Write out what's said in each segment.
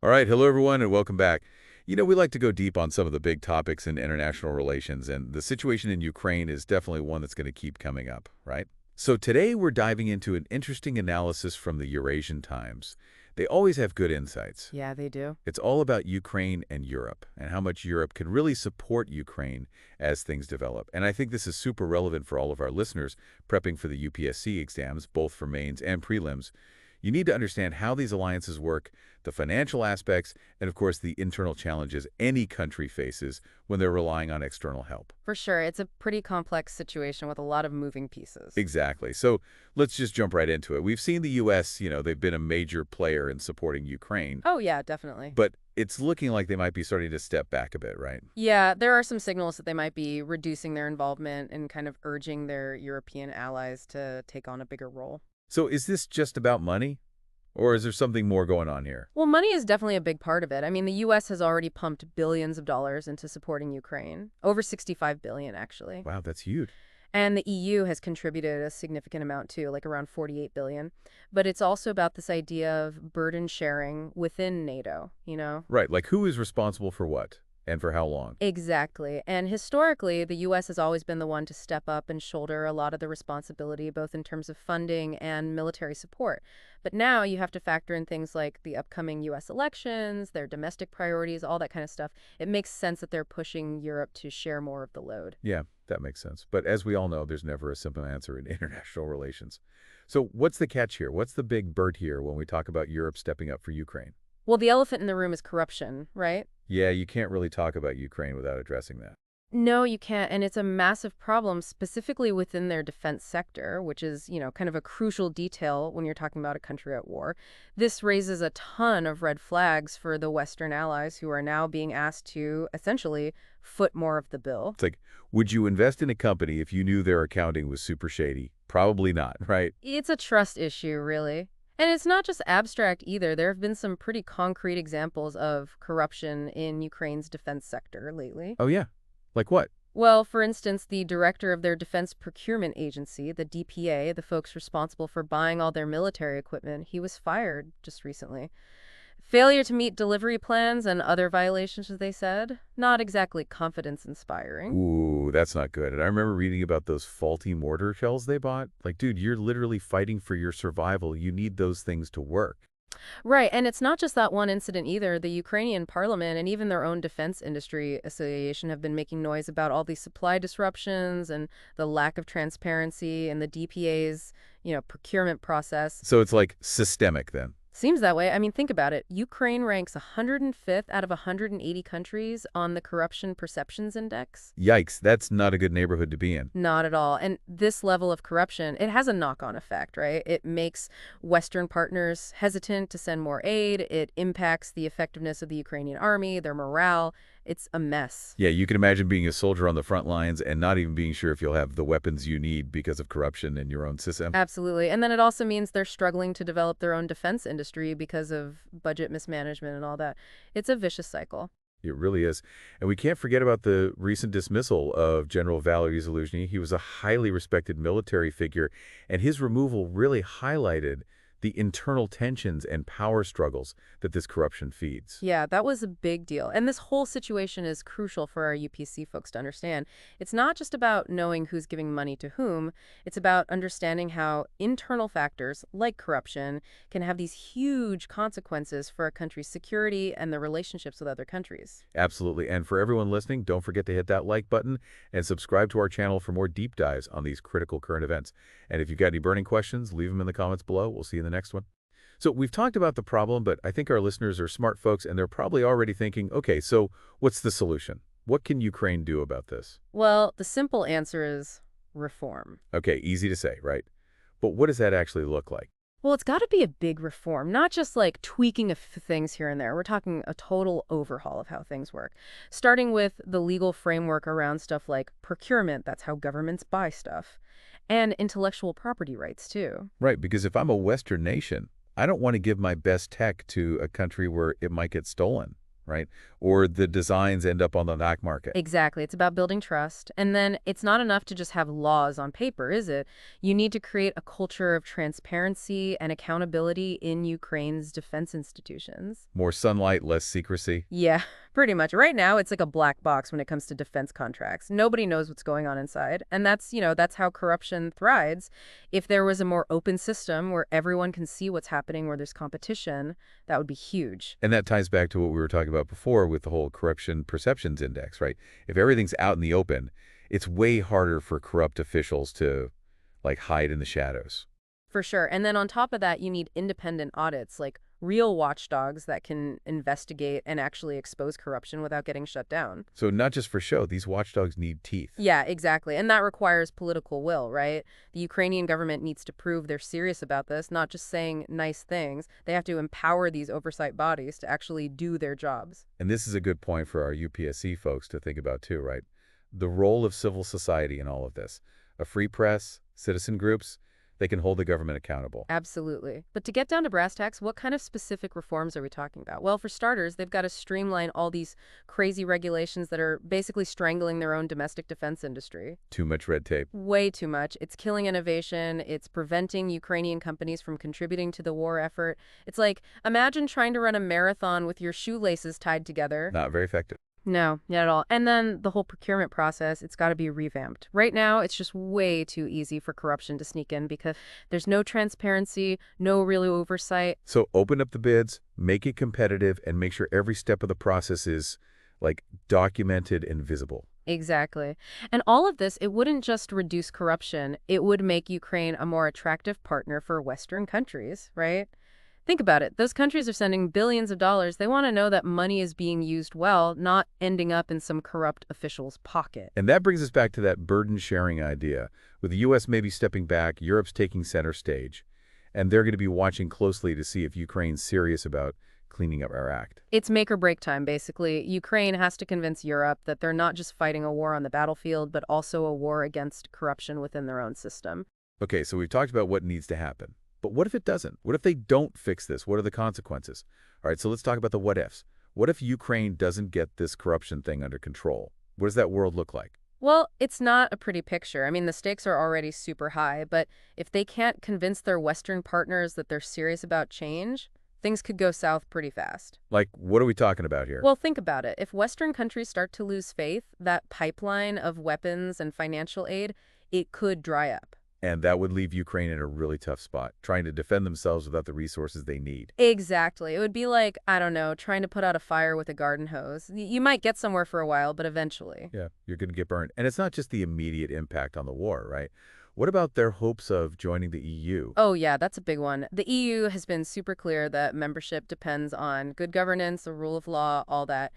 All right, hello everyone and welcome back. We like to go deep on some of the big topics in international relations, and the situation in Ukraine is definitely one that's going to keep coming up, right? So today we're diving into an interesting analysis from the Eurasian Times. They always have good insights. Yeah, they do. It's all about Ukraine and Europe, and how much Europe can really support Ukraine as things develop. And I think this is super relevant for all of our listeners prepping for the UPSC exams, both for mains and prelims. You need to understand how these alliances work, the financial aspects, and of course the internal challenges any country faces when they're relying on external help. For sure. It's a pretty complex situation with a lot of moving pieces. Exactly. So let's just jump right into it. We've seen the U.S., they've been a major player in supporting Ukraine, Oh, yeah, definitely. but it's looking like they might be starting to step back a bit, right? Yeah, there are some signals that they might be reducing their involvement and kind of urging their European allies to take on a bigger role. So is this just about money, or is there something more going on here? Well, money is definitely a big part of it. I mean, the U.S. has already pumped billions of dollars into supporting Ukraine, over 65 billion, actually. Wow, that's huge. And the EU has contributed a significant amount too, like around 48 billion. But it's also about this idea of burden sharing within NATO. Right, like who is responsible for what, and for how long? Exactly. And historically, the U.S. has always been the one to step up and shoulder a lot of the responsibility, both in terms of funding and military support. But now you have to factor in things like the upcoming U.S. elections, their domestic priorities, all that kind of stuff. It makes sense that they're pushing Europe to share more of the load. Yeah, that makes sense. But as we all know, there's never a simple answer in international relations. So what's the catch here? What's the big bird here when we talk about Europe stepping up for Ukraine? Well, the elephant in the room is corruption, right? Yeah, you can't really talk about Ukraine without addressing that. No, you can't. And it's a massive problem, specifically within their defense sector, which is, kind of a crucial detail when you're talking about a country at war. This raises a ton of red flags for the Western allies who are now being asked to essentially foot more of the bill. It's like, would you invest in a company if you knew their accounting was super shady? Probably not, right? It's a trust issue, really. And it's not just abstract either. There have been some pretty concrete examples of corruption in Ukraine's defense sector lately. Oh, yeah. Like what? Well, for instance, the director of their Defense Procurement Agency, the DPA, the folks responsible for buying all their military equipment, he was fired just recently. Failure to meet delivery plans and other violations, as they said. Not exactly confidence-inspiring. Ooh, that's not good. And I remember reading about those faulty mortar shells they bought. Like, dude, you're literally fighting for your survival. You need those things to work. Right, and it's not just that one incident either. The Ukrainian parliament and even their own defense industry association have been making noise about all these supply disruptions and the lack of transparency in the DPA's, procurement process. So it's like systemic then. Seems that way. I mean, think about it. Ukraine ranks 105th out of 180 countries on the Corruption Perceptions Index. Yikes, that's not a good neighborhood to be in. Not at all. And this level of corruption, it has a knock-on effect, right? It makes Western partners hesitant to send more aid. It impacts the effectiveness of the Ukrainian army, their morale. It's a mess. Yeah, you can imagine being a soldier on the front lines and not even being sure if you'll have the weapons you need because of corruption in your own system. Absolutely. And then it also means they're struggling to develop their own defense industry because of budget mismanagement and all that. It's a vicious cycle. It really is. And we can't forget about the recent dismissal of General Valery Zaluzhny. He was a highly respected military figure, and his removal really highlighted the internal tensions and power struggles that this corruption feeds. Yeah, that was a big deal. And this whole situation is crucial for our UPC folks to understand. It's not just about knowing who's giving money to whom. It's about understanding how internal factors like corruption can have these huge consequences for a country's security and the relationships with other countries. Absolutely. And for everyone listening, don't forget to hit that like button and subscribe to our channel for more deep dives on these critical current events. And if you've got any burning questions, leave them in the comments below. We'll see you in the next one. So we've talked about the problem, but I think our listeners are smart folks and they're probably already thinking, okay, so what's the solution? What can Ukraine do about this? Well, the simple answer is reform. Okay, easy to say, right? But what does that actually look like? Well, it's got to be a big reform, not just like tweaking a few things here and there. We're talking a total overhaul of how things work, starting with the legal framework around stuff like procurement. That's how governments buy stuff, and intellectual property rights, too. Right, because if I'm a Western nation, I don't want to give my best tech to a country where it might get stolen, right? Or the designs end up on the black market. Exactly. It's about building trust. And then it's not enough to just have laws on paper, is it? You need to create a culture of transparency and accountability in Ukraine's defense institutions. More sunlight, less secrecy. Yeah, pretty much. Right now, it's like a black box when it comes to defense contracts. Nobody knows what's going on inside. And that's how corruption thrives. If there was a more open system where everyone can see what's happening, where there's competition, that would be huge. And that ties back to what we were talking about before with the whole corruption perceptions index, right? If everything's out in the open, it's way harder for corrupt officials to, like, hide in the shadows. For sure. And then on top of that, you need independent audits, like real watchdogs that can investigate and actually expose corruption without getting shut down. So not just for show, these watchdogs need teeth. Yeah, exactly. And that requires political will, right? The Ukrainian government needs to prove they're serious about this, not just saying nice things. They have to empower these oversight bodies to actually do their jobs. And this is a good point for our UPSC folks to think about too, right? The role of civil society in all of this. A free press, citizen groups, they can hold the government accountable. Absolutely. But to get down to brass tacks, what kind of specific reforms are we talking about? Well, for starters, they've got to streamline all these crazy regulations that are basically strangling their own domestic defense industry. Too much red tape. Way too much. It's killing innovation. It's preventing Ukrainian companies from contributing to the war effort. It's like, imagine trying to run a marathon with your shoelaces tied together. Not very effective. No, not at all. And then the whole procurement process, it's got to be revamped. Right now, it's just way too easy for corruption to sneak in because there's no transparency, no real oversight. So open up the bids, make it competitive, and make sure every step of the process is, like, documented and visible. Exactly. And all of this, it wouldn't just reduce corruption. It would make Ukraine a more attractive partner for Western countries, right? Think about it. Those countries are sending billions of dollars. They want to know that money is being used well, not ending up in some corrupt official's pocket. And that brings us back to that burden-sharing idea. With the U.S. maybe stepping back, Europe's taking center stage, and they're going to be watching closely to see if Ukraine's serious about cleaning up our act. It's make or break time, basically. Ukraine has to convince Europe that they're not just fighting a war on the battlefield, but also a war against corruption within their own system. Okay, so we've talked about what needs to happen. But what if it doesn't? What if they don't fix this? What are the consequences? All right, so let's talk about the what ifs. What if Ukraine doesn't get this corruption thing under control? What does that world look like? Well, it's not a pretty picture. I mean, the stakes are already super high, but if they can't convince their Western partners that they're serious about change, things could go south pretty fast. Like, what are we talking about here? Well, think about it. If Western countries start to lose faith, that pipeline of weapons and financial aid, it could dry up. And that would leave Ukraine in a really tough spot, trying to defend themselves without the resources they need. Exactly. It would be like, I don't know, trying to put out a fire with a garden hose. You might get somewhere for a while, but eventually. Yeah, you're going to get burned. And it's not just the immediate impact on the war, right? What about their hopes of joining the EU? Oh, yeah, that's a big one. The EU has been super clear that membership depends on good governance, the rule of law, all that.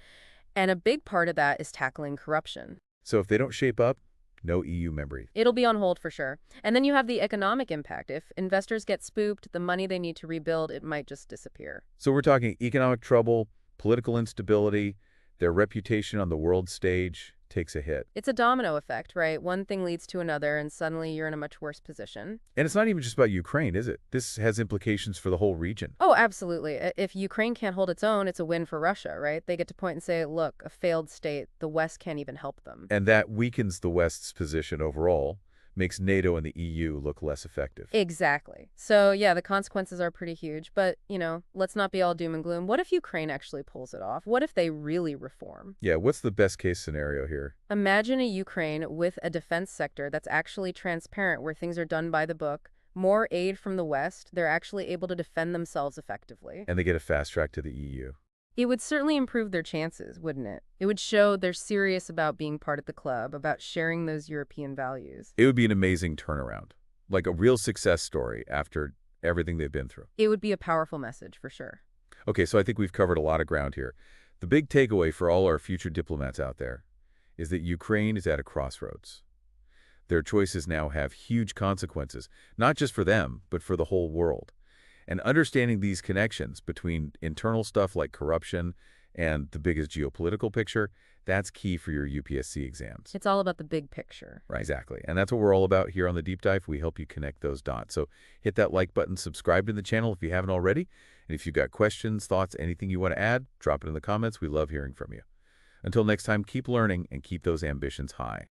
And a big part of that is tackling corruption. So if they don't shape up, no EU member. It'll be on hold for sure. And then you have the economic impact. If investors get spooked, the money they need to rebuild, it might just disappear. So we're talking economic trouble, political instability, their reputation on the world stage takes a hit. It's a domino effect, right? One thing leads to another, and suddenly you're in a much worse position. And it's not even just about Ukraine, is it? This has implications for the whole region. Oh, absolutely. If Ukraine can't hold its own, it's a win for Russia, right? They get to point and say, look, a failed state, the West can't even help them. And that weakens the West's position overall, makes NATO and the EU look less effective. Exactly. So, yeah, the consequences are pretty huge. But, let's not be all doom and gloom. What if Ukraine actually pulls it off? What if they really reform? Yeah, what's the best case scenario here? Imagine a Ukraine with a defense sector that's actually transparent, where things are done by the book, more aid from the West, they're actually able to defend themselves effectively. And they get a fast track to the EU. It would certainly improve their chances, wouldn't it? It would show they're serious about being part of the club, about sharing those European values. It would be an amazing turnaround, like a real success story after everything they've been through. It would be a powerful message, for sure. Okay, so I think we've covered a lot of ground here. The big takeaway for all our future diplomats out there is that Ukraine is at a crossroads. Their choices now have huge consequences, not just for them, but for the whole world. And understanding these connections between internal stuff like corruption and the biggest geopolitical picture, that's key for your UPSC exams. It's all about the big picture. Right, exactly. And that's what we're all about here on the Deep Dive. We help you connect those dots. So hit that like button, subscribe to the channel if you haven't already. And if you've got questions, thoughts, anything you want to add, drop it in the comments. We love hearing from you. Until next time, keep learning and keep those ambitions high.